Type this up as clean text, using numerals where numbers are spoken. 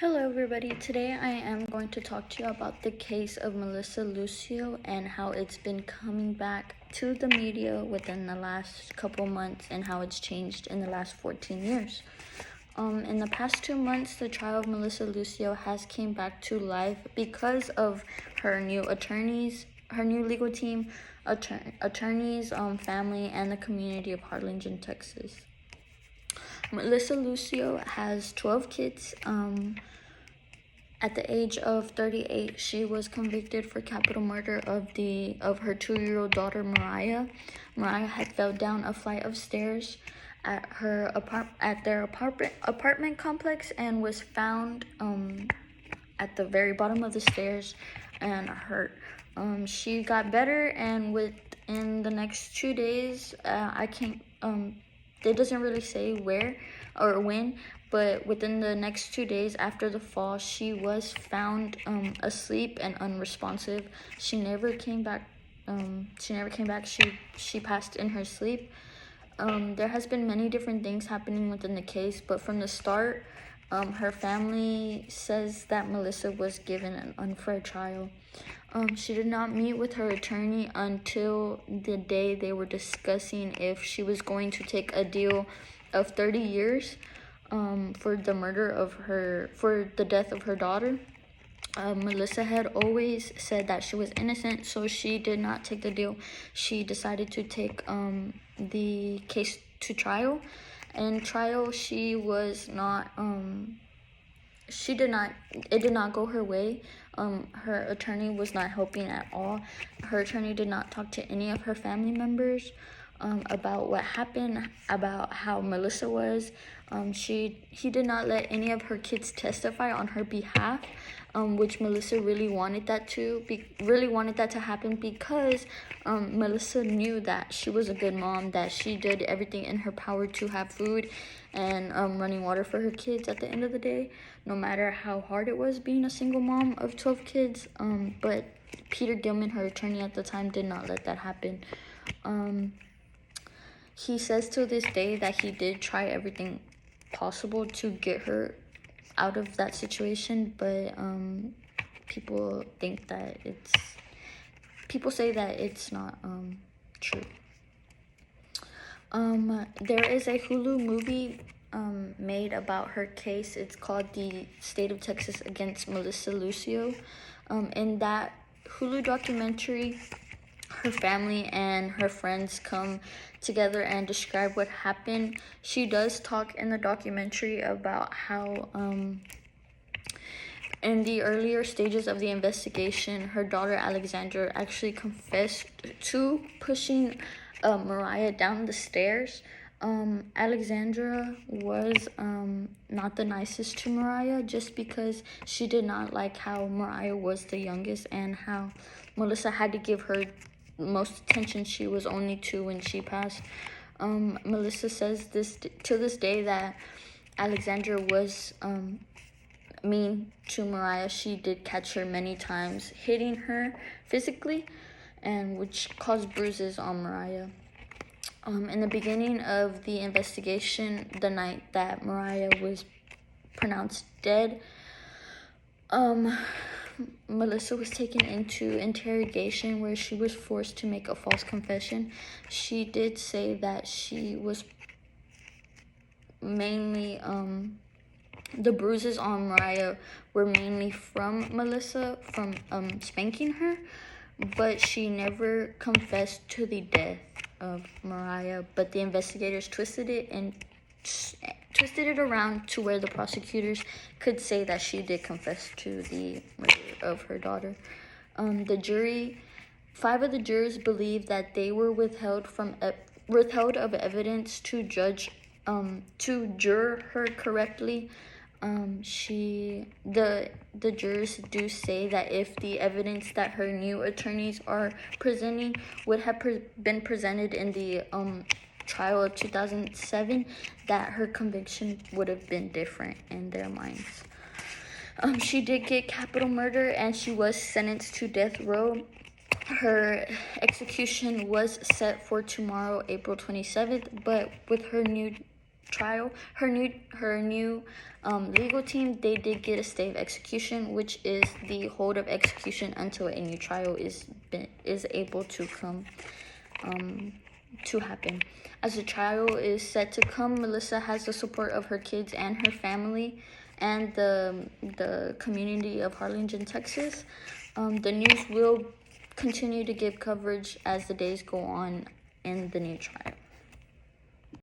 Hello everybody, today I am going to talk to you about the case of Melissa Lucio and how it's been coming back to the media within the last couple months and how it's changed in the last 14 years. In the past 2 months, the trial of Melissa Lucio has came back to life because of her new attorneys, her new legal team, attorneys, family, and the community of Harlingen, Texas. Melissa Lucio has 12 kids. At the age of 38, she was convicted for capital murder of her 2-year-old daughter, Mariah. Mariah had fell down a flight of stairs at their apartment complex and was found at the very bottom of the stairs and hurt. She got better, and within the next 2 days, it doesn't really say where or when, but within the next 2 days after the fall, she was found asleep and unresponsive. She never came back. She passed in her sleep. There has been many different things happening within the case, but from the start, her family says that Melissa was given an unfair trial. She did not meet with her attorney until the day they were discussing if she was going to take a deal of 30 years for the death of her daughter. Melissa had always said that she was innocent, so she did not take the deal. She decided to take the case to trial. In trial, it did not go her way. Her attorney was not helping at all. Her attorney did not talk to any of her family members about what happened, about how Melissa was. He did not let any of her kids testify on her behalf, which Melissa really wanted that to happen because Melissa knew that she was a good mom, that she did everything in her power to have food and running water for her kids at the end of the day, no matter how hard it was being a single mom of 12 kids. But Peter Gilman, her attorney at the time, did not let that happen. He says to this day that he did try everything possible to get her out of that situation, but people say that it's not true. There is a Hulu movie made about her case. It's called The State of Texas Against Melissa Lucio. In that Hulu documentary, her family and her friends come together and describe what happened. She does talk in the documentary about how in the earlier stages of the investigation, her daughter Alexandra actually confessed to pushing Mariah down the stairs. Alexandra was not the nicest to Mariah, just because she did not like how Mariah was the youngest and how Melissa had to give her most attention. She was only 2 when she passed. Melissa says to this day that Alexandra was mean to Mariah. She did catch her many times, hitting her physically, and which caused bruises on Mariah. In the beginning of the investigation, the night that Mariah was pronounced dead, Melissa was taken into interrogation where she was forced to make a false confession. She did say that she was mainly, the bruises on Mariah were mainly from Melissa, from spanking her, but she never confessed to the death of Mariah. But the investigators twisted it around to where the prosecutors could say that she did confess to the murder of her daughter. 5 of the jurors believed that they were withheld of evidence to juror her correctly. The jurors do say that if the evidence that her new attorneys are presenting would have been presented in the trial of 2007, that her conviction would have been different in their minds. She did get capital murder and she was sentenced to death row. Her execution was set for tomorrow, April 27th, but with her new trial. Her new legal team, they did get a stay of execution, which is the hold of execution until a new trial is able to come to happen. As the trial is set to come, Melissa has the support of her kids and her family and the community of Harlingen, Texas. The news will continue to give coverage as the days go on in the new trial.